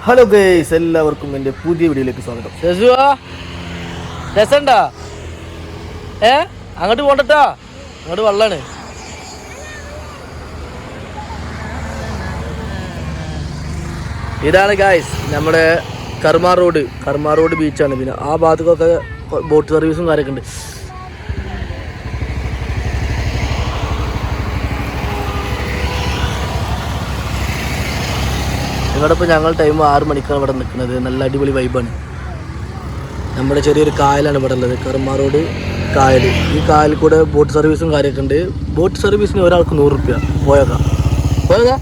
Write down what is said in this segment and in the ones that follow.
Hello guys, എല്ലാവർക്കും എൻ്റെ പുതിയ വീഡിയോയിലേക്ക് സ്വാഗതം. രസണ്ടാ അങ്ങോട്ട് പോണ്ടട്ടാ, അങ്ങോട്ട് വെള്ളാണ്. ഇതാണ് ഗായ്സ് നമ്മുടെ കർമ്മ റോഡ് ബീച്ചാണ്. പിന്നെ ആ ഭാഗത്തൊക്കെ ബോട്ട് സർവീസും കാര്യമൊക്കെ ഉണ്ട്. ഇവിടെ ഇപ്പോൾ ഞങ്ങൾ ടൈം 6 മണിക്കാണ് ഇവിടെ നിൽക്കുന്നത്. നല്ല അടിപൊളി വൈബാണ്. നമ്മുടെ ചെറിയൊരു കായലാണ് ഇവിടെ ഉള്ളത്, കർമ്മ റോഡ് കായൽ. ഈ കായലിൽ കൂടെ ബോട്ട് സർവീസും കാര്യമൊക്കെ ഉണ്ട്. ബോട്ട് സർവീസിന് ഒരാൾക്ക് 100 രൂപ പോയേക്കാം.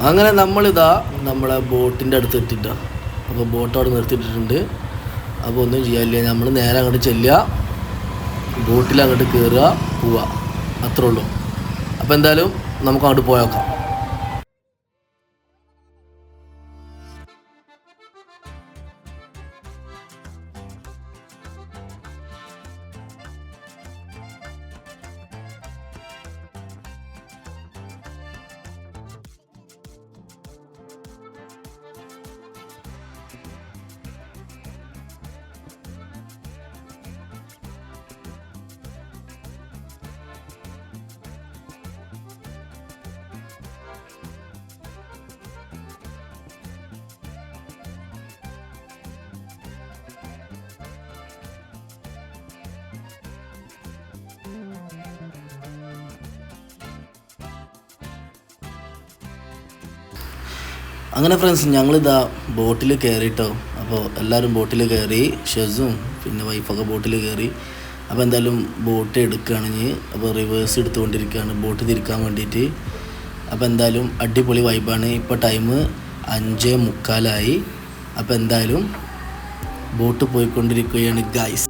അങ്ങനെ നമ്മളിതാ നമ്മളെ ബോട്ടിൻ്റെ അടുത്ത് എത്തിയിട്ടാണ്. അപ്പോൾ ബോട്ട് അവിടെ നിർത്തിയിട്ടിട്ടുണ്ട്. അപ്പോൾ ഒന്നും ചെയ്യാനില്ല, നമ്മൾ നേരെ അങ്ങോട്ട് ചെല്ലുക, ബോട്ടിൽ അങ്ങോട്ട് കയറുക, പോവുക, അത്രേ ഉള്ളൂ. അപ്പോൾ എന്തായാലും നമുക്ക് അങ്ങോട്ട് പോയേക്കാം. അങ്ങനെ ഫ്രണ്ട്സ്, ഞങ്ങളിതാ ബോട്ടിൽ കയറിയിട്ടോ. അപ്പോൾ എല്ലാവരും ബോട്ടിൽ കയറി, ഷെസും പിന്നെ വൈഫൊക്കെ ബോട്ടിൽ കയറി. അപ്പോൾ എന്തായാലും ബോട്ട് എടുക്കുകയാണെങ്കിൽ അപ്പോൾ റിവേഴ്സ് എടുത്തുകൊണ്ടിരിക്കുകയാണ് ബോട്ട് തിരിക്കാൻ വേണ്ടിയിട്ട്. അപ്പോൾ എന്തായാലും അടിപൊളി വൈബാണ്. ഇപ്പോൾ ടൈം 5:45. അപ്പോൾ എന്തായാലും ബോട്ട് പോയിക്കൊണ്ടിരിക്കുകയാണ് ഗൈസ്.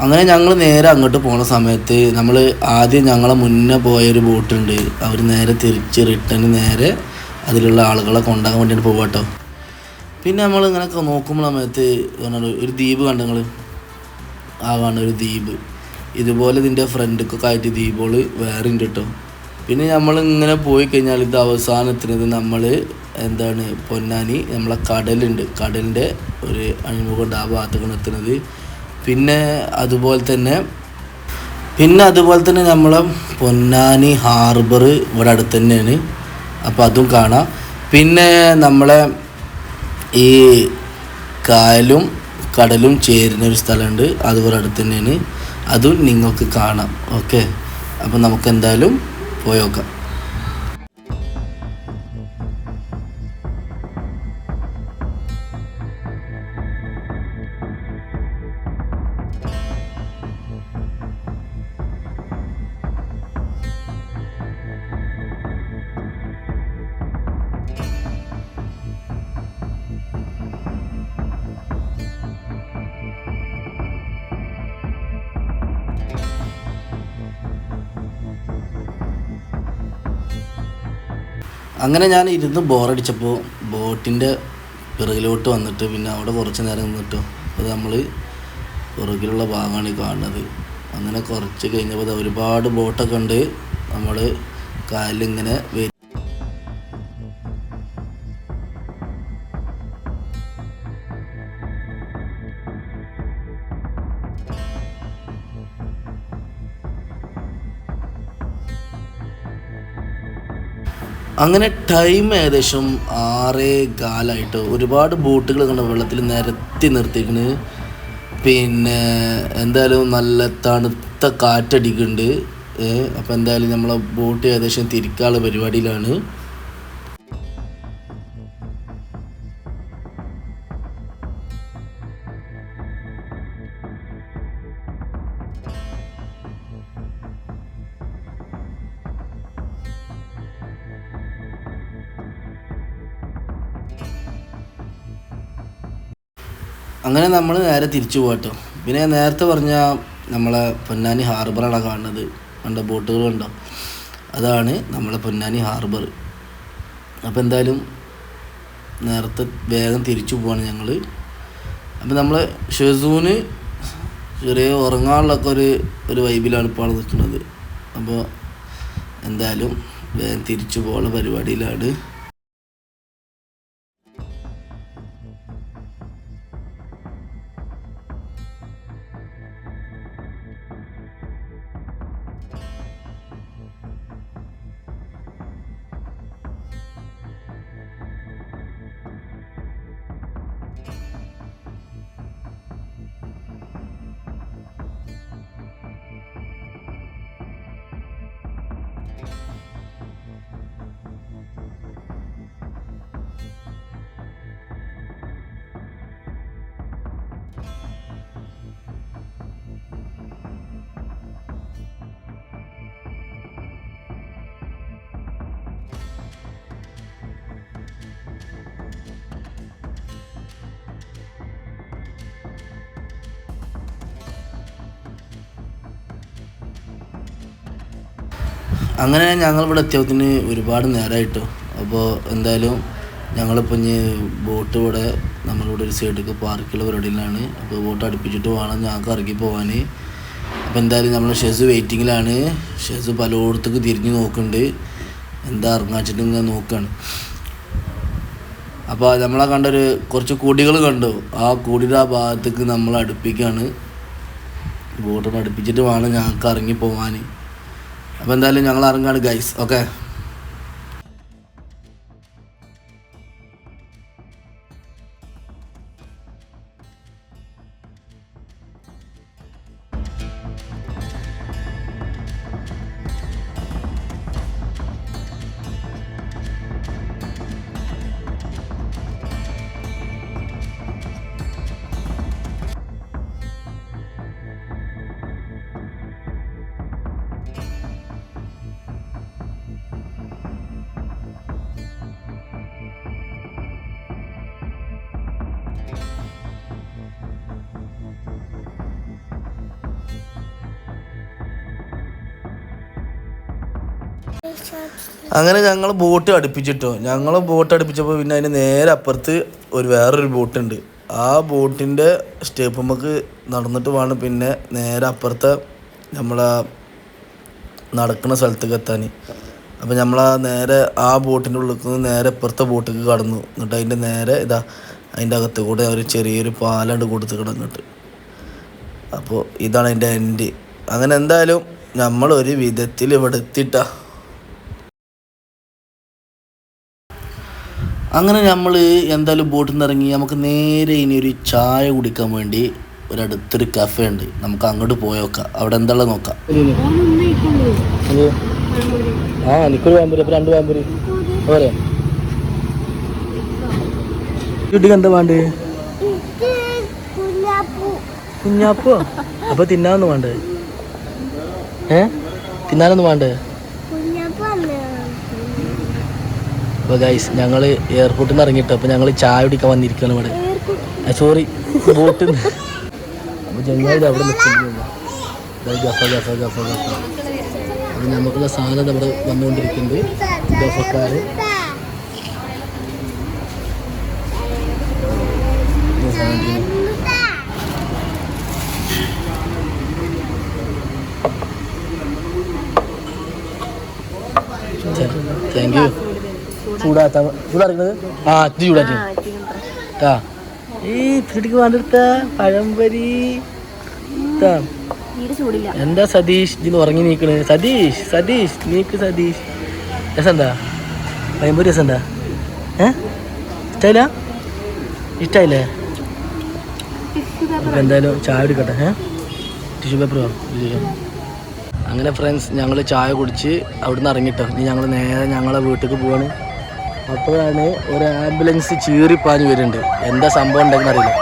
അങ്ങനെ ഞങ്ങൾ നേരെ അങ്ങോട്ട് പോണ സമയത്ത് നമ്മൾ ആദ്യം ഞങ്ങളെ മുന്നേ പോയൊരു ബോട്ടുണ്ട്. അവർ നേരെ തിരിച്ച് റിട്ടേൺ നേരെ അതിലുള്ള ആളുകളെ കൊണ്ടാകാൻ വേണ്ടിയിട്ട് പോവാട്ടോ. പിന്നെ നമ്മൾ ഇങ്ങനെയൊക്കെ നോക്കുമ്പോൾ സമയത്ത് ഒരു ദ്വീപ് കണ്ട നിങ്ങൾ, കാണുന്ന ഒരു ദ്വീപ്. ഇതുപോലെ ഇതിൻ്റെ ഫ്രണ്ടിക്കൊക്കെ ആയിട്ട് ദ്വീപുകൾ വേറെ ഉണ്ട് കേട്ടോ. പിന്നെ നമ്മളിങ്ങനെ പോയി കഴിഞ്ഞാൽ ഇത് അവസാനത്തിനത് നമ്മൾ പൊന്നാനി നമ്മളെ കടലുണ്ട്, കടലിൻ്റെ ഒരു അഴിമുഖമുണ്ട്, ആ ഭാഗത്തേക്കാണ് എത്തുന്നത്. പിന്നെ അതുപോലെ തന്നെ നമ്മളെ പൊന്നാനി ഹാർബർ ഇവിടെ അടുത്ത് തന്നെയാണ്. അപ്പോൾ അതും കാണാം. പിന്നെ നമ്മളെ ഈ കായലും കടലും ചേരുന്നൊരു സ്ഥലമുണ്ട്, അത് ഇവിടെ അടുത്ത് തന്നെയാണ്. അതും നിങ്ങൾക്ക് കാണാം. ഓക്കെ, അപ്പോൾ നമുക്ക് എന്തായാലും പോയോക്കാം. അങ്ങനെ ഞാൻ ഇരുന്ന് ബോറടിച്ചപ്പോൾ ബോട്ടിൻ്റെ പിറകിലോട്ട് വന്നിട്ട് പിന്നെ അവിടെ കുറച്ച് നേരം നിന്നിട്ടോ. അത് നമ്മൾ പിറകിലുള്ള ഭാഗമാണ് കാണുന്നത്. അങ്ങനെ കുറച്ച് കഴിഞ്ഞപ്പോൾ ഒരുപാട് ബോട്ടൊക്കെ ഉണ്ട്. നമ്മൾ കായലിങ്ങനെ അങ്ങനെ ടൈം ഏകദേശം 6:15. ഒരുപാട് ബോട്ടുകൾ കണ്ട വെള്ളത്തിൽ നിരത്തി നിർത്തിക്കണ്. പിന്നെ എന്തായാലും നല്ല തണുത്ത കാറ്റടിക്കുന്നുണ്ട്. അപ്പോൾ എന്തായാലും നമ്മളെ ബോട്ട് ഏകദേശം തിരിക്കാനുള്ള പരിപാടിയിലാണ്. അങ്ങനെ നമ്മൾ നേരെ തിരിച്ചു പോകട്ടോ. പിന്നെ നേരത്തെ പറഞ്ഞ നമ്മളെ പൊന്നാനി ഹാർബറാണ് കാണുന്നത്. കണ്ട ബോട്ടുകളുണ്ടോ, അതാണ് നമ്മളെ പൊന്നാനി ഹാർബർ. അപ്പോൾ എന്തായാലും നേരത്തെ വേഗം തിരിച്ചു പോവാണ് ഞങ്ങൾ. അപ്പോൾ നമ്മൾ ഷെസൂന് ചെറിയ ഉറങ്ങാനുള്ളൊക്കെ ഒരു വൈബിലാണ് ഇപ്പോൾ നിൽക്കുന്നത്. അപ്പോൾ എന്തായാലും വേഗം തിരിച്ചു പോകാനുള്ള പരിപാടിയിലാണ്. അങ്ങനെ ഞങ്ങളിവിടെ എത്തിയതിന് ഒരുപാട് നേരമായിട്ടോ. അപ്പോൾ എന്തായാലും ഞങ്ങളിപ്പോൾ ഇനി ബോട്ട് ഇവിടെ നമ്മളിവിടെ ഒരു സൈഡിലേക്ക് പാർക്കുള്ള പരിപാടിയിലാണ്. അപ്പോൾ ബോട്ട് അടുപ്പിച്ചിട്ട് വേണം ഞങ്ങൾക്ക് ഇറങ്ങി പോകാൻ. അപ്പോൾ എന്തായാലും നമ്മൾ ഷെസ് വെയിറ്റിങ്ങിലാണ്. ഷെസ് പലയിടത്തേക്ക് തിരിഞ്ഞ് നോക്കുന്നുണ്ട്, എന്താ ഇറങ്ങാച്ചിട്ട് ഇങ്ങനെ നോക്കുകയാണ്. അപ്പോൾ നമ്മളെ കണ്ടൊരു കുറച്ച് കൂടികൾ കണ്ടു. ആ കൂടിയുടെ ആ ഭാഗത്തേക്ക് നമ്മൾ അടുപ്പിക്കുകയാണ്. ബോട്ടൊന്ന് അടുപ്പിച്ചിട്ട് വേണം ഞങ്ങൾക്ക് ഇറങ്ങി പോകാൻ. അപ്പോൾ എന്തായാലും ഞങ്ങൾ ഇറങ്ങാണ് ഗൈസ്. ഓക്കെ. അങ്ങനെ ഞങ്ങൾ ബോട്ട് അടുപ്പിച്ചിട്ടോ. ഞങ്ങൾ ബോട്ട് അടുപ്പിച്ചപ്പോൾ പിന്നെ അതിന് നേരെ അപ്പുറത്ത് വേറൊരു ബോട്ടുണ്ട്. ആ ബോട്ടിൻ്റെ സ്റ്റേപ്പുമ്മക്ക് നടന്നിട്ട് വേണം പിന്നെ നേരെ അപ്പുറത്തെ നമ്മളെ നടക്കുന്ന സ്ഥലത്തേക്ക് എത്താൻ. അപ്പോൾ നമ്മൾ നേരെ ആ ബോട്ടിൻ്റെ ഉള്ളിൽ നിന്ന് നേരെ അപ്പുറത്തെ ബോട്ടിലേക്ക് കടന്നു. എന്നിട്ട് അതിൻ്റെ നേരെ അതിൻ്റെ അകത്ത് കൂടെ ഒരു ചെറിയൊരു പാലണ്ട് കൊടുത്ത് കിടന്നിട്ട്. അപ്പോൾ ഇതാണ് അതിൻ്റെ എൻഡ്. അങ്ങനെ എന്തായാലും നമ്മളൊരു വിധത്തിൽ ഇവിടെ എത്തിയിട്ടാ. അങ്ങനെ നമ്മൾ എന്തായാലും ബോട്ടിൽ നിന്ന് ഇറങ്ങി നമുക്ക് നേരെ ഇനി ഒരു ചായ കുടിക്കാൻ വേണ്ടി ഒരടുത്തൊരു കഫേ ഉണ്ട്. നമുക്ക് അങ്ങോട്ട് പോയോക്കാം, അവിടെ എന്താ നോക്കാം. എനിക്കൊരു പാമ്പൂര്, അപ്പോൾ 2 പാമ്പൂര് പോരെ. കുട്ടിക്ക് എന്താ വേണ്ടത്? കുഞ്ഞാപ്പോ? അപ്പോൾ തിന്നാനൊന്നും വേണ്ടേ? തിന്നാനൊന്നും വേണ്ടേ? അപ്പോൾ ഗൈസ് ഞങ്ങൾ എയർപോർട്ടിൽ നിന്ന് ഇറങ്ങിയിട്ട് അപ്പോൾ ഞങ്ങൾ ചായ കുടിക്കാൻ വന്നിരിക്കുകയാണ് ഇവിടെ. സോറി, ബോട്ടിൽ നിന്ന്. അപ്പോൾ ചെങ്ങായി അവിടെ നിൽക്കുന്നില്ല. അപ്പോൾ നമുക്കുള്ള സാധനം അവിടെ വന്നുകൊണ്ടിരിക്കുന്നത് ഗഫക്കാർ. Thank you. ചൂടാക്കുന്നത് ഇത് ചൂടാറ്റി ഈ പിടിക്ക് വേണ്ടെടുത്ത പഴംപൊരി. എന്താ സതീഷ് ഇതിന് ഉറങ്ങി നീക്കണ്? സതീഷ് നീക്ക് സതീഷ്. രസം എന്താ? പഴംപൊരി രസം എന്താ? ഇഷ്ടമില്ല? ഇഷ്ടമായില്ലേ? അപ്പോൾ എന്തായാലും ചായ കുടിക്കട്ടെ. ടിഷ്യൂ പേപ്പറോ? അങ്ങനെ ഫ്രണ്ട്സ് ഞങ്ങൾ ചായ കുടിച്ച് അവിടെ നിന്ന് ഇറങ്ങിട്ടോ. ഇനി ഞങ്ങൾ നേരെ ഞങ്ങളെ വീട്ടിലേക്ക് പോവാണ്. അപ്പോഴാണ് ഒരു ആംബുലൻസ് ചീറിപ്പാഞ്ഞ് വരുന്നുണ്ട്. എന്താ സംഭവം ഉണ്ടെന്ന് അറിയില്ല.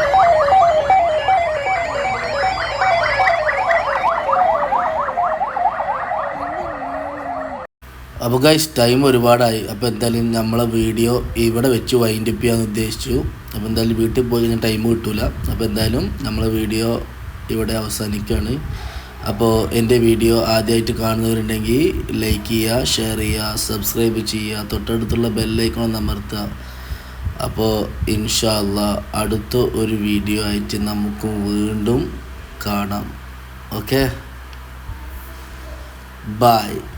അപ്പോൾ ഗൈസ് ടൈം ഒരുപാടായി. അപ്പോൾ എന്തായാലും നമ്മളെ വീഡിയോ ഇവിടെ വെച്ച് വൈൻഡ് അപ്പ് ചെയ്യാൻ ഉദ്ദേശിച്ചു. അപ്പോൾ എന്തായാലും വീട്ടിൽ പോയി കഴിഞ്ഞാൽ ടൈം കിട്ടില്ല. അപ്പോൾ എന്തായാലും നമ്മളെ വീഡിയോ ഇവിടെ അവസാനിക്കുകയാണ്. അപ്പോൾ എൻ്റെ വീഡിയോ ആദ്യമായിട്ട് കാണുന്നവരുണ്ടെങ്കിൽ ലൈക്ക് ചെയ്യുക, ഷെയർ ചെയ്യുക, സബ്സ്ക്രൈബ് ചെയ്യുക, തൊട്ടടുത്തുള്ള ബെല്ലൈക്കൺ അമർത്തുക. അപ്പോൾ ഇൻഷാ അല്ലാഹ് അടുത്ത ഒരു വീഡിയോ ആയിട്ട് നമുക്ക് വീണ്ടും കാണാം. Okay, by.